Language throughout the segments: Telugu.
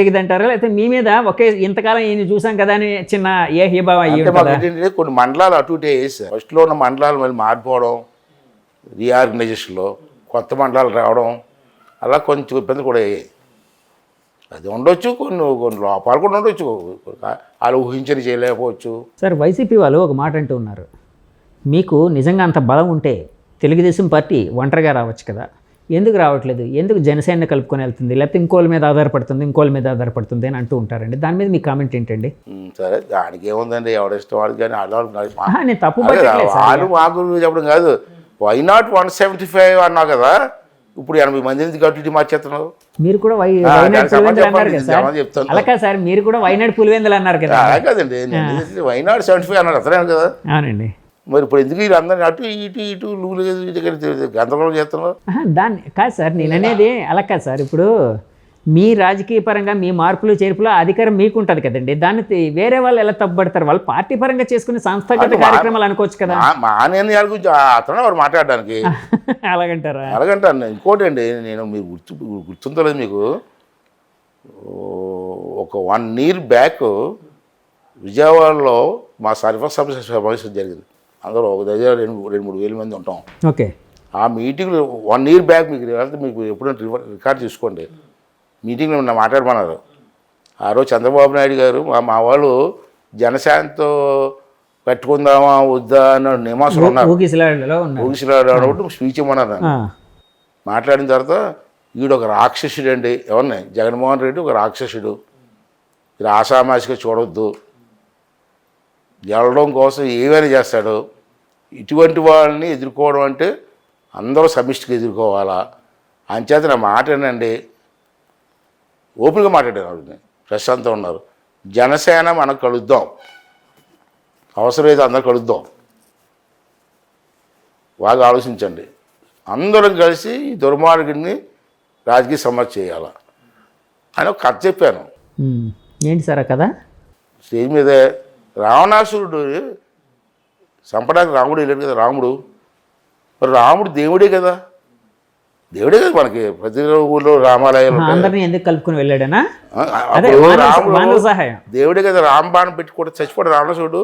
అంటారా లేకపోతే మీ మీద ఒకే ఇంతకాలం ఈయన చూసాం కదా అని చిన్న ఏ హీభావం అయ్యి ఉంటుందా? కొన్ని మండలాలు అటు ఇటే వేసారు. ఫస్ట్లో ఉన్న మండలాలు మళ్ళీ మారిపోవడం, రీఆర్గనైజేషన్లో కొత్త మండలాలు రావడం, అలా కొంచెం ఇబ్బంది కూడా అయ్యాయి. అది ఉండొచ్చు, కొన్ని లోపాలు కూడా ఉండొచ్చు, వాళ్ళు ఊహించని చేయలేకపోవచ్చు. సార్ వైసీపీ వాళ్ళు ఒక మాట అంటూ ఉన్నారు, మీకు నిజంగా అంత బలం ఉంటే తెలుగుదేశం పార్టీ ఒంటరిగా రావచ్చు కదా, ఎందుకు రావట్లేదు, ఎందుకు జనసేన కలుపుకొని వెళ్తుంది, లేకపోతే ఇంకోళ్ళ మీద ఆధారపడుతుంది అని అంటూ ఉంటారండి. దాని మీద మీ కామెంట్ ఏంటండి? సరే, దానికి ఏముందండి, ఎవరిష్టం వాడికి. కానీ నేను తప్పు వాళ్ళు మాకు చెప్పడం కాదు. వై నాట్ 175 అన్నావు కదా, ఇప్పుడు 80 మంది నుంచి గట్టి మార్చేస్తున్నావు. మీరు కూడా చెప్తాను అలా సార్, మీరు కూడా వైనాడు పులివెందులు అన్నారు కదా. అలా కాదండి, వై నాట్ 75 అన్నారు, అతనే కదా. అవునండి. మరి ఇప్పుడు ఎందుకు వీళ్ళు అందరినీ అటు ఇటు లూలు గందరగోళం చేస్తున్నారు? దాన్ని కాదు సార్ నేను అనేది, అలా కాదు సార్. ఇప్పుడు మీ రాజకీయ పరంగా మీ మార్పులు చేర్పులు అధికారం మీకు ఉంటుంది కదండి, దాన్ని వేరే వాళ్ళు ఎలా తప్పుపడతారు? వాళ్ళు పార్టీ పరంగా చేసుకునే సంస్థాగత కార్యక్రమాలు అనుకోవచ్చు కదా. మా నిర్ణయాల గురించి అతనే వారు మాట్లాడడానికి అలాగంటారా? అలాగంటాను. ఇంకోటి అండి, నేను మీరు గుర్తుందో లేదు మీకు, ఒక 1 year బ్యాక్ విజయవాడలో మా సర్వీస్ సమావేశం జరిగింది. అందరూ ఒక దగ్గర 2-3 వేల మంది ఉంటాం. ఓకే. ఆ మీటింగ్లో 1 year బ్యాక్ మీకు ఎప్పుడైనా రికార్డ్ చేసుకోండి, మీటింగ్లో మాట్లాడమన్నారు. ఆ రోజు చంద్రబాబు నాయుడు గారు మా వాళ్ళు జనసేనతో పెట్టుకుందామా వద్దా అన్న నియమాసులు ఉన్నారు, ఊగిసిలాడు స్పీచ్ ఇవ్వమన్నారు. మాట్లాడిన తర్వాత వీడు ఒక రాక్షసుడు అండి, ఎవరిని జగన్మోహన్ రెడ్డి ఒక రాక్షసుడు, ఇది ఆషామాషిగా చూడొద్దు, గెలవడం కోసం ఏమైనా చేస్తాడు, ఇటువంటి వాళ్ళని ఎదుర్కోవడం అంటే అందరూ సమిష్టిగా ఎదుర్కోవాలా, అంచేత నా మాట ఏనండి, ఓపికగా మాట్లాడారు, ప్రశాంతంగా ఉన్నారు. జనసేన మనం కలుద్దాం, అవసరమైతే అందరూ కలుద్దాం, బాగా ఆలోచించండి, అందరం కలిసి ఈ దుర్మార్గుడిని రాజకీయ సమస్య చేయాల అని ఒక కథ చెప్పాను. ఏంటి సార్ కదా? స్టేజ్ మీదే రావణాసురుడు చంపడానికి రాముడు వెళ్ళాడు కదా, మరి రాముడు దేవుడే కదా మనకి ప్రతి ఊళ్ళో రామాలయాలు ఎందుకు కలుపుకొని వెళ్ళాడనా? రాముడు దేవుడే కదా, రామబాణం పెట్టి కూడా చచ్చిపోడు రావణాసురుడు,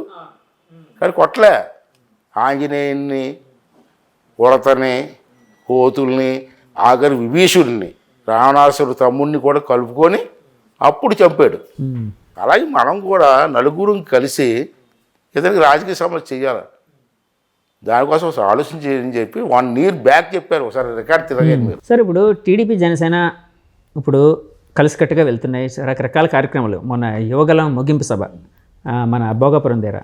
కానీ కొట్టలే. ఆంజనేయుని, ఉడతని, కోతుల్ని, ఆఖరి విభీషుడిని, రావణాసురుడు తమ్ముడిని కూడా కలుపుకొని అప్పుడు చంపాడు. అలాగే మనం కూడా నలుగురు కలిసి ఇతనికి రాజకీయ సమస్య చేయాలి, దానికోసం ఆలోచించేయని చెప్పి 1 year బ్యాక్ చెప్పారు. ఒకసారి రికార్డ్ తిరగండి మీరు. సార్ ఇప్పుడు టీడీపీ జనసేన ఇప్పుడు కలిసికట్టుగా వెళ్తున్నాయి, రకరకాల కార్యక్రమాలు. మొన్న యువగలం ముగింపు సభ మన భోగాపురం దగ్గర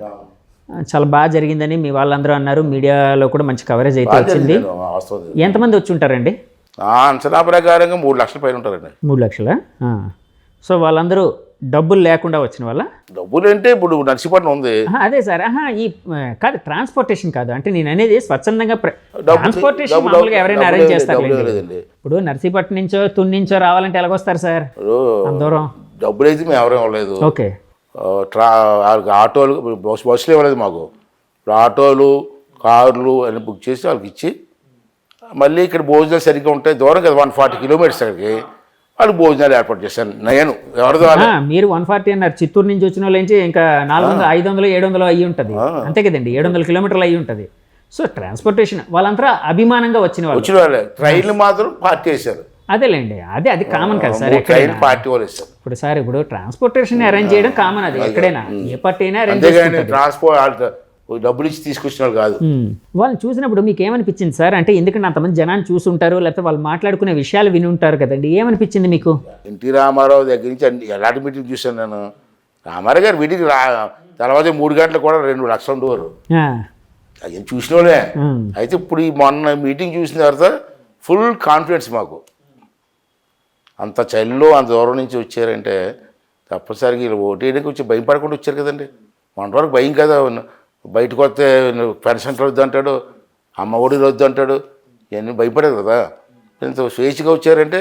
చాలా బాగా జరిగిందని మీ వాళ్ళందరూ అన్నారు, మీడియాలో కూడా మంచి కవరేజ్ అయితే వచ్చింది. ఎంతమంది వచ్చి ఉంటారండి? అంచనా ప్రకారంగా 3 లక్షల పైన ఉంటారండి. 3 లక్షలా? సో వాళ్ళందరూ డబ్బులు లేకుండా వచ్చిన వాళ్ళ? డబ్బులు అంటే ఇప్పుడు నర్సీపట్నం ఉంది. అదే సార్, ఈ కాదు ట్రాన్స్పోర్టేషన్ కాదు, అంటే నేను అనేది స్వచ్ఛందంగా ట్రాన్స్పోర్టేషన్ మామూలుగా ఎవరైనా అరేంజ్ చేస్తారు. ఇప్పుడు నర్సీపట్నం నుంచో తుని నుంచో రావాలంటే ఎలాగొస్తారు సార్ అందరం? డబ్బులు అయితే మేము ఎవరేం ఇవ్వలేదు. ఓకే. ఆటోలు బస్సులు ఇవ్వలేదు మాకు. ఆటోలు కార్లు అన్ని బుక్ చేసి వాళ్ళకి ఇచ్చి, మళ్ళీ ఇక్కడ భోజనాలు సరిగ్గా ఉంటాయి, దూరం కదా 140 kilometers అక్కడికి, వాళ్ళు భోజనాలు ఏర్పాటు చేశాను నేను. ఎవరిదో మీరు 140 అన్నారు, చిత్తూరు నుంచి వచ్చిన వాళ్ళు నుంచి ఇంకా 400, 500, 700 అయ్యి ఉంటుంది అంతే కదండి, 700 kilometers అయ్యి ఉంటుంది. సో ట్రాన్స్పోర్టేషన్ వాళ్ళంతా అభిమానంగా వచ్చిన వాళ్ళే. ట్రైన్లు మాత్రం పార్టీ వేశారు. అదేలేండి, అది కామన్ కదా సార్, పార్టీ వాళ్ళు వేస్తారు. ఇప్పుడు సార్ ఇప్పుడు ట్రాన్స్పోర్టేషన్ అరేంజ్ చేయడం కామన్, అది ఎక్కడైనా ఏ పార్టీ అయినా అరేంజ్ చేస్తారు. ట్రాన్స్పోర్ట్ డబ్బులు ఇచ్చి తీసుకొచ్చిన వాళ్ళు కాదు. వాళ్ళని చూసినప్పుడు మీకు ఏమనిపించింది సార్? అంటే ఎందుకంటే అంతమంది జనాన్ని చూసి ఉంటారు, లేకపోతే వాళ్ళు మాట్లాడుకునే విషయాలు విని ఉంటారు కదండి, ఏమనిపించింది మీకు? ఎన్టీ రామారావు దగ్గర నుంచి ఎలాంటి మీటింగ్ చూశాను నేను. రామారావు గారు మీటింగ్ తర్వాత 3 గంటలు కూడా 2 లక్షలు ఉండేవారు, అది చూసిన వాళ్ళే. అయితే ఇప్పుడు ఈ మొన్న మీటింగ్ చూసిన తర్వాత ఫుల్ కాన్ఫిడెన్స్ మాకు. అంత చలిలో అంత దూరం నుంచి వచ్చారంటే తప్పనిసరిగా వీళ్ళు ఓటేయడానికి వచ్చి భయపడకుండా వచ్చారు కదండి. మన వరకు భయం కదా, బయటకు వస్తే పెన్షన్ వద్దు అంటాడు, అమ్మ ఒడి వద్దు అంటాడు, ఇవన్నీ భయపడేది కదా. ఇంత స్వేచ్ఛగా వచ్చారంటే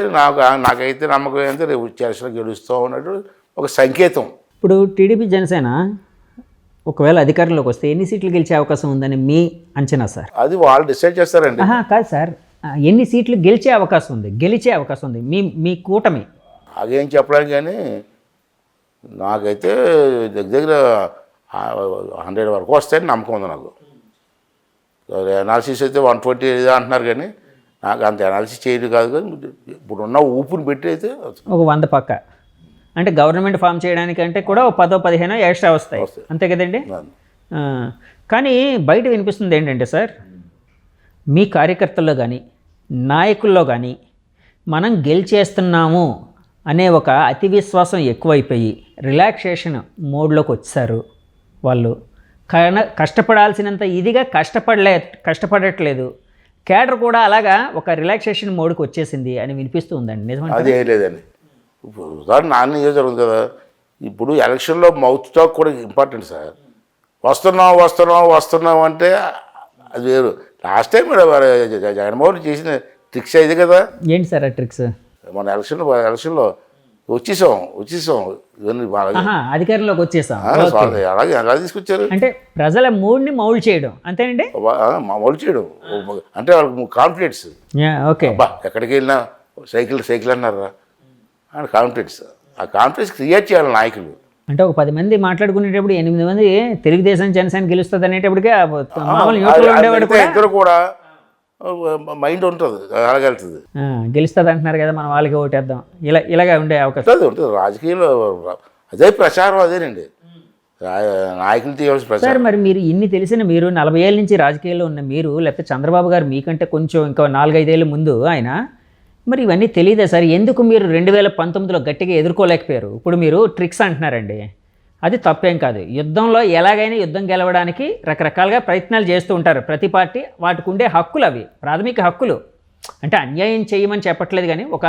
నాకైతే నమ్మకం ఏంటంటే రేపు చేసిన గెలుస్తాం అన్నట్టు ఒక సంకేతం. ఇప్పుడు టీడీపీ జనసేన ఒకవేళ అధికారంలోకి వస్తే ఎన్ని సీట్లు గెలిచే అవకాశం ఉందని మీ అంచనా సార్? అది వాళ్ళు డిసైడ్ చేస్తారండి. కాదు సార్, ఎన్ని సీట్లు గెలిచే అవకాశం ఉంది మీ కూటమి? నాకేం చెప్పడానికి కానీ నాకైతే దగ్గర 100 వరకు వస్తాయని నమ్మకం ఉంది నాకు. ఎనాలిసిస్ అయితే 120 ఏదో అంటున్నారు కానీ నాకు అంత ఎనాలిసిస్ చేయడం కాదు. కానీ ఇప్పుడున్న ఊపుని పెట్టి అయితే ఒక 100 పక్క. అంటే గవర్నమెంట్ ఫామ్ చేయడానికంటే కూడా ఒక 10-15 ఎక్స్ట్రా వస్తాయి, అంతే కదండి. కానీ బయట వినిపిస్తుంది ఏంటంటే సార్, మీ కార్యకర్తల్లో కానీ నాయకుల్లో కానీ మనం గెలిచేస్తున్నాము అనే ఒక అతి విశ్వాసం ఎక్కువైపోయి రిలాక్సేషన్ మోడ్లోకి వచ్చారు వాళ్ళు. కష్టపడాల్సినంత ఇదిగా కష్టపడట్లేదు. క్యాడర్ కూడా అలాగా ఒక రిలాక్సేషన్ మోడ్కి వచ్చేసింది అని వినిపిస్తూ ఉందండి. నిజమంటే అదే లేదండి. ఇప్పుడు ఉదాహరణ నాన్న ఏదో జరుగుతుంది కదా, ఇప్పుడు ఎలక్షన్లో మౌత్ టాక్ కూడా ఇంపార్టెంట్ సార్. వస్తున్నాం అంటే అది వేరు. లాస్ట్ టైం జగన్మోహన్ చేసిన ట్రిక్స్ అయితే కదా. ఏంటి సార్ ఆ ట్రిక్స్? మన ఎలక్షన్లో వచ్చేసాం ఇవన్నీ అధికారంలోకి వచ్చేసాం. అలాగే ఎలా తీసుకొచ్చారు అంటే ప్రజల మూడ్ని మౌల్డ్ చేయడం, అంతేనండి. మౌల్డ్ చేయడం అంటే వాళ్ళకి కాన్ఫిడెన్స్. ఓకే, ఎక్కడికి వెళ్ళినా సైకిల్ అన్నారా అని కాన్ఫిడెన్స్. ఆ కాన్ఫిడెన్స్ క్రియేట్ చేయాలి నాయకులు. అంటే ఒక 10 మంది మాట్లాడుకునేటప్పుడు 8 మంది తెలుగుదేశం జనసేన గెలుస్తుంది అనేటప్పటికే ఇద్దరు కూడా మైండ్ ఉంటుంది, అలాగెళ్తుంది. గెలుస్తుంది అంటున్నారు కదా, మనం వాళ్ళకి ఓటేద్దాం, ఇలాగే ఉండే అవకాశం ఉంటుంది. రాజకీయంలో అదే ప్రచారం అదేనండి, నాయకులు తీయవలసిన ప్రచారం. సార్ మరి మీరు ఇన్ని తెలిసిన మీరు 40 ఏళ్ళ నుంచి రాజకీయాల్లో ఉన్న మీరు, లేకపోతే చంద్రబాబు గారు మీకంటే కొంచెం ఇంకా 4-5 ఏళ్ళ ముందు ఆయన, మరి ఇవన్నీ తెలియదా సార్? ఎందుకు మీరు 2019లో గట్టిగా ఎదుర్కోలేకపోయారు? ఇప్పుడు మీరు ట్రిక్స్ అంటున్నారండి, అది తప్పేం కాదు. యుద్ధంలో ఎలాగైనా యుద్ధం గెలవడానికి రకరకాలుగా ప్రయత్నాలు చేస్తూ ఉంటారు ప్రతి పార్టీ. వాటికి ఉండే హక్కులు అవి ప్రాథమిక హక్కులు. అంటే అన్యాయం చేయమని చెప్పట్లేదు, కానీ ఒక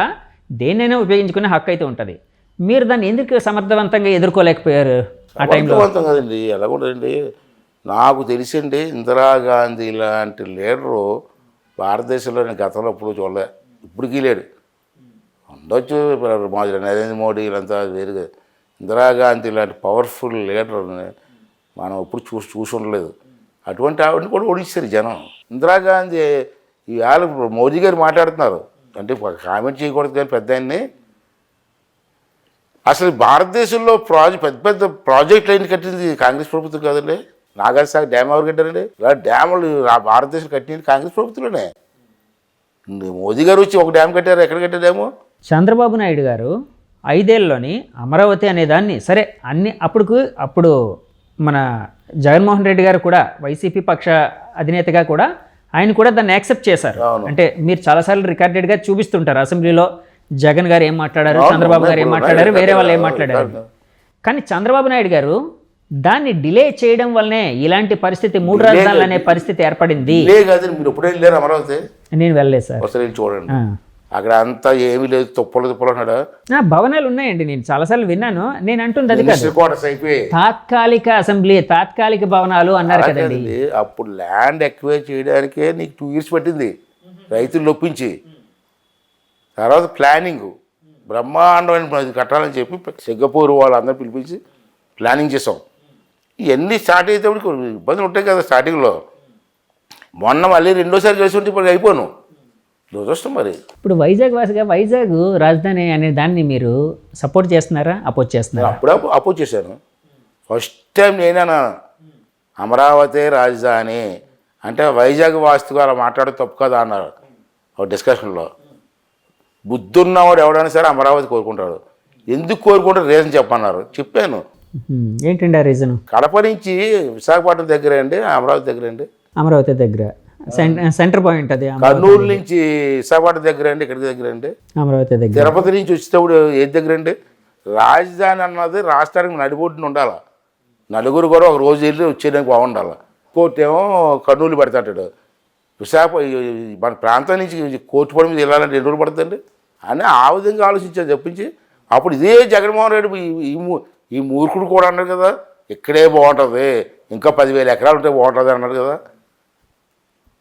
దేన్నైనా ఉపయోగించుకునే హక్కు అయితే ఉంటుంది. మీరు దాన్ని ఎందుకు సమర్థవంతంగా ఎదుర్కోలేకపోయారు ఆ టైంలో? కదండి, ఎలా ఉంటుందండి, నాకు తెలిసిండి ఇందిరాగాంధీ లాంటి లీడరు భారతదేశంలోని గతంలో ఎప్పుడు చూడలే, ఇప్పటికీ లేడు. ఉండొచ్చు నరేంద్ర మోడీ వీళ్ళంతా వేరుగా. ఇందిరాగాంధీ లాంటి పవర్ఫుల్ లీడర్ని మనం ఎప్పుడు చూసి ఉండలేదు. అటువంటి ఆవిడని కూడా ఓడించారు జనం. ఇందిరాగాంధీ ఇవాళ మోదీ గారు మాట్లాడుతున్నారు అంటే కామెంట్ చేయకూడదు, కానీ పెద్ద ఆయన్ని అసలు భారతదేశంలో పెద్ద పెద్ద ప్రాజెక్టులు అయిన కట్టింది కాంగ్రెస్ ప్రభుత్వం కాదండి. నాగార్జున డ్యామ్ ఎవరు కట్టారండి? ఇలా డ్యాములు భారతదేశం కట్టింది కాంగ్రెస్ ప్రభుత్వంలోనే. మోదీ గారు వచ్చి ఒక డ్యామ్ కట్టారు, ఎక్కడ కట్టారు డ్యాము? చంద్రబాబు నాయుడు గారు 5 ఏళ్ళలోని అమరావతి అనే దాన్ని సరే అన్ని అప్పుడు మన జగన్మోహన్ రెడ్డి గారు కూడా వైసీపీ పక్ష అధినేతగా కూడా ఆయన కూడా దాన్ని యాక్సెప్ట్ చేశారు. అంటే మీరు చాలాసార్లు రికార్డెడ్గా చూపిస్తుంటారు అసెంబ్లీలో జగన్ గారు ఏం మాట్లాడారు, చంద్రబాబు గారు ఏం మాట్లాడారు, వేరే వాళ్ళు ఏం మాట్లాడారు. కానీ చంద్రబాబు నాయుడు గారు దాన్ని డిలే చేయడం వల్లనే ఇలాంటి పరిస్థితి 3 రాజధానులు అనే పరిస్థితి ఏర్పడింది. మీరు ఎప్పుడైనా వెళ్ళారు అమరావతి? నేను వెళ్ళలేదు సార్. ఒకసారి చూడండి, అక్కడ అంతా ఏమీ లేదు, తుప్పలు అన్నాడు. భవనాలు ఉన్నాయండి, నేను చాలాసార్లు విన్నాను. నేను అంటుంది అది కాదు, అయిపోయి తాత్కాలిక అసెంబ్లీ, తాత్కాలిక భవనాలు అన్నారు కదండి. అప్పుడు ల్యాండ్ ఎక్వైర్ చేయడానికే నీకు 2 years పట్టింది రైతులు ఒప్పించి. తర్వాత ప్లానింగ్ బ్రహ్మాండమైన కట్టాలని చెప్పి సింగపూర్ వాళ్ళందరూ పిలిపించి ప్లానింగ్ చేసాం. ఇవన్నీ స్టార్ట్ అయ్యేటప్పుడు ఇబ్బందులు ఉంటాయి కదా స్టార్టింగ్లో. మొన్న మళ్ళీ 2వ చేసి ఉంటే ఇప్పుడు అయిపోను దురదృష్టం. మరి ఇప్పుడు వైజాగ్ వాసిగా వైజాగ్ రాజధాని అనే దాన్ని మీరు సపోర్ట్ చేస్తున్నారా, అపోజ్ చేస్తున్నారా? అప్పుడు అపోజ్ చేశాను. ఫస్ట్ టైం నేనేనా అమరావతి రాజధాని అంటే వైజాగ్ వాస్తుగా అలా మాట్లాడే తప్పు కదా అన్నారు ఒక డిస్కషన్లో. బుద్ధున్నవాడు ఎవడైనా సరే అమరావతి కోరుకుంటాడు. ఎందుకు కోరుకుంటారు రీజన్ చెప్పన్నారు, చెప్పాను. ఏంటండి ఆ రీజన్? కడప నుంచి విశాఖపట్నం దగ్గర అండి, అమరావతి దగ్గర అండి. అమరావతి దగ్గర సెంటర్ పాయింట్ అది. కర్నూలు నుంచి విశాఖపట్నం దగ్గర అండి, ఇక్కడికి దగ్గర అండి. అమరావతి దగ్గర. తిరుపతి నుంచి వచ్చేటప్పుడు ఏది దగ్గర అండి? రాజధాని అన్నది రాష్ట్రానికి నడిబొడ్డున ఉండాలి. నలుగురు కూడా ఒక రోజు వెళ్ళి వచ్చేయడానికి బాగుండాలి. కోర్టు ఏమో కర్నూలు పెడతాడు. మన ప్రాంతం నుంచి కోర్టు పడి మీద వెళ్ళాలంటే 2 రోజులు పడుతుందండి అని ఆ విధంగా ఆలోచించారు చెప్పించి. అప్పుడు ఇదే జగన్మోహన్ రెడ్డి ఈ మూర్ఖుడు కూడా అన్నారు కదా, ఇక్కడే బాగుంటుంది, ఇంకా 10,000 ఎకరాలు ఉంటే బాగుంటుంది అన్నారు కదా.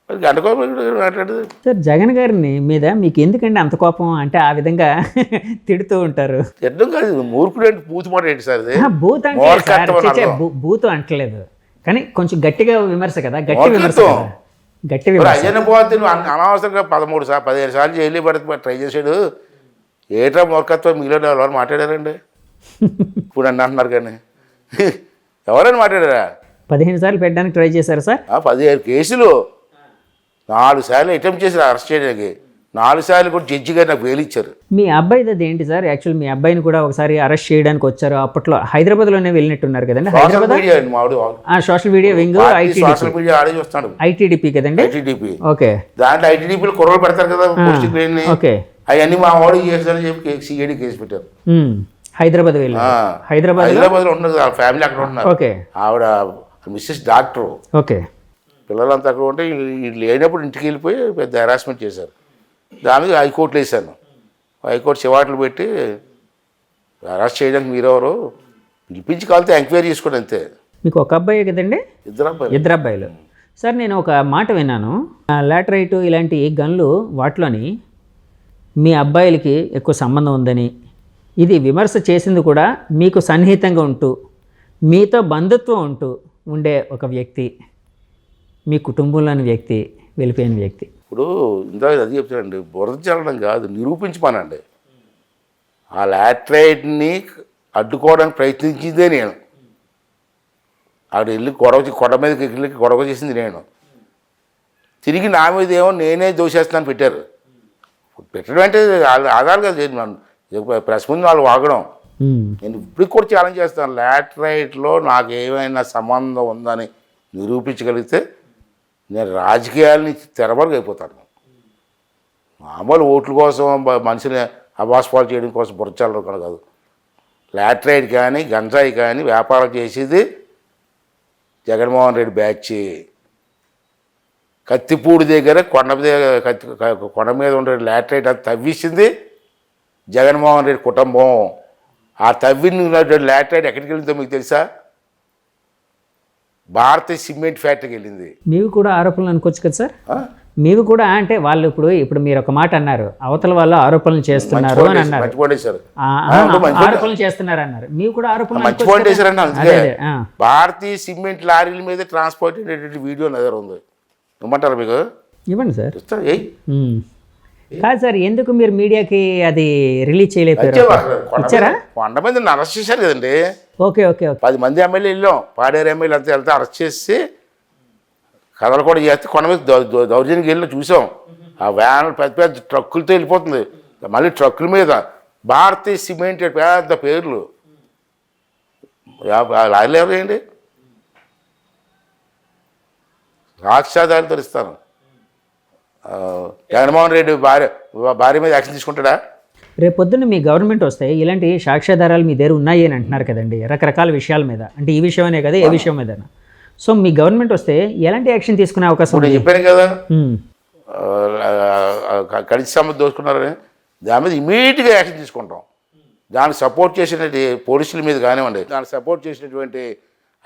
మాట్లాడదు సార్ జగన్ గారిని మీద మీకు ఎందుకండి అంత కోపం? అంటే ఆ విధంగా తిడుతూ ఉంటారు. తిట్టడం కాదు, మూర్ఖుడు అంటే బూత్ మాట ఏంటి సార్? బూత్ అంటే బూత్ అంటలేదు, కానీ కొంచెం గట్టిగా విమర్శ కదా, గట్టి విమర్శ. అయ్యన్న పోతే అనవసరంగా 15 సార్లు జైలు పడితే ట్రై చేశాడు. ఏట్రా మూర్ఖత్వం మీలో ఎవరు మాట్లాడారండి ఇప్పుడు అంటున్నారు కానీ ఎవరైనా మాట్లాడారా? 15 సార్లు పెట్టడానికి ట్రై చేశారు సార్? 15 కేసులు 4 సార్లు అటెంప్ట్ చేసి అరెస్ట్ చేయడానికి, 4 సార్లు కూడా జడ్జి గారు నాకు బెయిల్ ఇచ్చారు. మీ అబ్బాయిది అది ఏంటి సార్? యాక్చువల్ మీ అబ్బాయిని కూడా ఒకసారి అరెస్ట్ చేయడానికి వచ్చారు. అప్పట్లో హైదరాబాద్లోనే వెళ్ళినట్టున్నారు కదండి? సోషల్ మీడియా అండి మావాడు. Social media wing social media ఆడే చూస్తాడు. ఐటీడీపీ కదండి? ఐటీడీపీ. ఓకే. దాంట్లో ఐటీడీపీలో కుర్రలు పెడతారు కదా పోస్టింగ్ లేని. ఓకే. అవన్నీ మా వాడు చేస్తారని చెప్పి సిఐడి కేసు పెట్టారు. హైదరాబాద్ వెళ్ళి హైదరాబాద్లో ఉండదు, వాళ్ళ ఫ్యామిలీ అక్కడ ఉన్నారు. ఓకే. ఆవిడ మిస్సెస్ డాక్టర్. ఓకే. పిల్లలంతా అక్కడ ఉంటే వీళ్ళు లేనప్పుడు ఇంటికి వెళ్ళిపోయి పెద్ద హెరాస్మెంట్ చేశారు. దాని మీద హైకోర్టులో వేసాను. హైకోర్టు చివాట్లు పెట్టి అరెస్ట్ చేయడానికి మీరెవరు పిలిపించి కాలితే ఎంక్వైరీ చేసుకోండి అంతే. మీకు ఒక అబ్బాయి కదండి? ఇద్దరు అబ్బాయిలు. సార్ నేను ఒక మాట విన్నాను, లాటరైట్ ఇలాంటి గన్లు వాటిలోని మీ అబ్బాయిలకి ఎక్కువ సంబంధం ఉందని, ఇది విమర్శ చేసింది కూడా మీకు సన్నిహితంగా ఉంటూ మీతో బంధుత్వం ఉండే ఒక వ్యక్తి, మీ కుటుంబంలోని వ్యక్తి, వెళ్ళిపోయిన వ్యక్తి. ఇప్పుడు ఇందాక అది చెప్తానండి, బురద చల్లడం కాదు, నిరూపించమనండి. ఆ లాటరైట్ని అడ్డుకోవడానికి ప్రయత్నించిందే నేను. ఆవిడ వెళ్ళి కొండ మీదకి వెళ్ళి గొడవ చేసింది నేను. తిరిగి నా మీద ఏమో నేనే దోషేస్తున్నాను పెట్టారు. పెట్టడం అంటే ఆధార్ కదా, ప్రెస్ ముందు వాళ్ళు వాగడం. నేను ఇప్పటికి కూడా ఛాలెంజ్ చేస్తాను, లాటరైట్లో నాకు ఏమైనా సంబంధం ఉందని నిరూపించగలిగితే నేను రాజకీయాలని తెరబడికి అయిపోతాను. మామూలు ఓట్ల కోసం మనిషిని అబాస్పాలు చేయడం కోసం బుర్రచాలడం కూడా కాదు. లాటరైట్ కానీ గంజాయి కానీ వ్యాపారం చేసేది జగన్మోహన్ రెడ్డి బ్యాచ్. కత్తిపూడి దగ్గర కొండ మీద ఉండే లాటరైట్ అది తవ్విసింది జగన్మోహన్ రెడ్డి కుటుంబం. ఆ తవ్విన లాటరైట్ ఎక్కడికి వెళ్ళిందో మీకు తెలుసా? భారతీయ సిమెంట్ ఫ్యాక్టరీకి వెళ్ళింది. మీవి కూడా ఆరోపణలు అనుకోవచ్చు కదా సార్? మీవి కూడా అంటే వాళ్ళు ఇప్పుడు మీరు ఒక మాట అన్నారు, అవతల వాళ్ళు ఆరోపణలు చేస్తున్నారు అని అన్నారు, ఆరోపణలు చేస్తున్నారు అన్నారు. మీవి కూడా ఆరోపణలు మంచి పాయింట్ వేశారంటే భారతీయ సిమెంట్ లారీల మీద ట్రాన్స్పోర్ట్ అయ్యేటువంటి వీడియో నగర ఉంది. ఇవ్వమంటారా మీకు? ఇవ్వండి సార్. కాదు సార్, ఎందుకు మీరు మీడియాకి అది రిలీజ్ చేయలేకపోయారు? ఇచ్చారా? కొండ మీద అరెస్ట్ చేశారు కదండి. Okay okay. 10 మంది ఎమ్మెల్యే వెళ్ళాం, పాడేరు ఎమ్మెల్యే అంతా వెళ్తే అరెస్ట్ చేసి కథలు కూడా చేస్తే కొండ మీద దౌర్జన్యం వెళ్ళి చూసాం. ఆ వ్యాన్లు పెద్ద పెద్ద ట్రక్కులతో వెళ్ళిపోతుంది. మళ్ళీ ట్రక్కుల మీద భారతీయ సిమెంట్ పెద్ద పేర్లు. లారీలు ఎవరేయండి? సాక్ష్యాధారాలతో ఇస్తాను. జగన్మోహన్ రెడ్డి భార్య మీద యాక్షన్ తీసుకుంటాడా? రేపు పొద్దున్న మీ గవర్నమెంట్ వస్తే ఇలాంటి సాక్ష్యాధారాలు మీ దగ్గర ఉన్నాయి అని అంటున్నారు కదండి, రకరకాల విషయాల మీద. అంటే ఈ విషయమనే కదా, ఏ విషయం మీద. సో మీ గవర్నమెంట్ వస్తే ఎలాంటి యాక్షన్ తీసుకునే అవకాశం ఉంది? చెప్పాను కదా, ఖనిజ సంపద దోచుకున్నారని దాని మీద ఇమీడియట్గా యాక్షన్ తీసుకుంటాం. దానికి సపోర్ట్ చేసినటువంటి పోలీసుల మీద కానివ్వండి, దానికి సపోర్ట్ చేసినటువంటి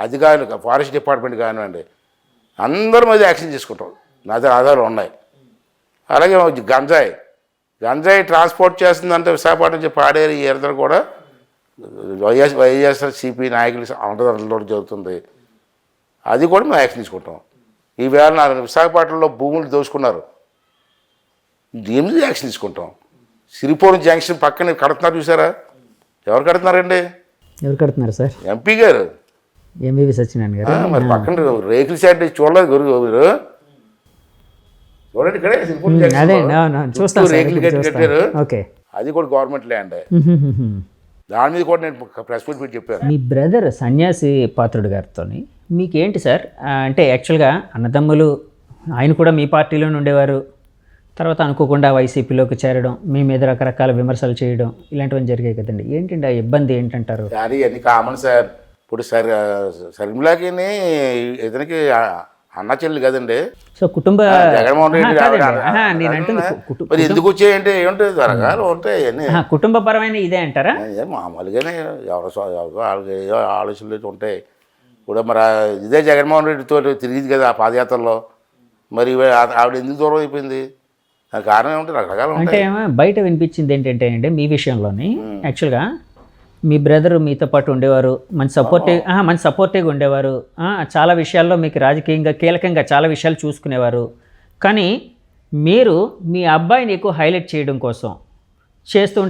అధికారులు ఫారెస్ట్ డిపార్ట్మెంట్ కానివ్వండి, అందరి మీద యాక్షన్ తీసుకుంటాం. నా దగ్గర ఆధారాలు ఉన్నాయి. అలాగే గంజాయి ట్రాన్స్పోర్ట్ చేస్తుందంటే విశాఖపట్నం నుంచి పాడేరు ఈ ఎరదలు కూడా వైఎస్ఆర్సీపీ నాయకులు అండదండలో జరుగుతుంది. అది కూడా మేము యాక్షన్ తీసుకుంటాం. ఈవేళ విశాఖపట్నంలో భూములు దోచుకున్నారు, దీని మీద యాక్షన్ తీసుకుంటాం. సిరిపోరు జంక్షన్ పక్కన కడుతున్నారు, చూసారా? ఎవరు కడుతున్నారండి? ఎవరు కడుతున్నారు సార్? ఎంపీ గారు, ఎంవివి సత్యనారాయణ గారు. మరి పక్కన రేకుల సైడ్ చూడలేదు గురు మీరు? చూడండి, ఇక్కడే రేకులు కట్టారు. అది కూడా గవర్నమెంట్ ల్యాండ్. దాని మీద కూడా నేను ప్రెస్ మీట్ పెట్టి చెప్పాను. మీ బ్రదర్ సన్యాసి పాత్రుడు గారితో మీకేంటి సార్? అంటే యాక్చువల్గా అన్నదమ్ములు, ఆయన కూడా మీ పార్టీలోనే ఉండేవారు, తర్వాత అనుకోకుండా వైసీపీలోకి చేరడం, మీ మీద రకరకాల విమర్శలు చేయడం, ఇలాంటివన్నీ జరిగాయి కదండి. ఏంటంటే ఆ ఇబ్బంది ఏంటంటారు? అది అన్ని కామన్ సార్. ఇప్పుడు శర్మిలాకి ఇతనికి అన్న చెల్లి కదండి. సో కుటుంబ జగన్మోహన్ రెడ్డి మరి ఎందుకు వచ్చాయంటే ఏముంటాయి, రకాలు ఉంటాయి అన్నీ. కుటుంబపరమైన ఇదే అంటారా? మామూలుగానే వాళ్ళకి ఆలోచనలు ఉంటాయి. ఇప్పుడు మరి ఇదే జగన్మోహన్ రెడ్డితో తిరిగింది కదా ఆ పాదయాత్రలో, మరి ఆవిడ ఎందుకు దూరం అయిపోయింది? దానికి కారణం ఏముంటాయి, రకరకాలు అంటే బయట వినిపించింది ఏంటంటే అండి, మీ విషయంలోని యాక్చువల్గా మీ బ్రదర్ మీతో పాటు ఉండేవారు, మంచి సపోర్టివ్గా ఉండేవారు, చాలా విషయాల్లో మీకు రాజకీయంగా కీలకంగా చాలా విషయాలు చూసుకునేవారు. కానీ మీరు మీ అబ్బాయిని ఎక్కువ హైలైట్ చేయడం కోసం చేస్తూ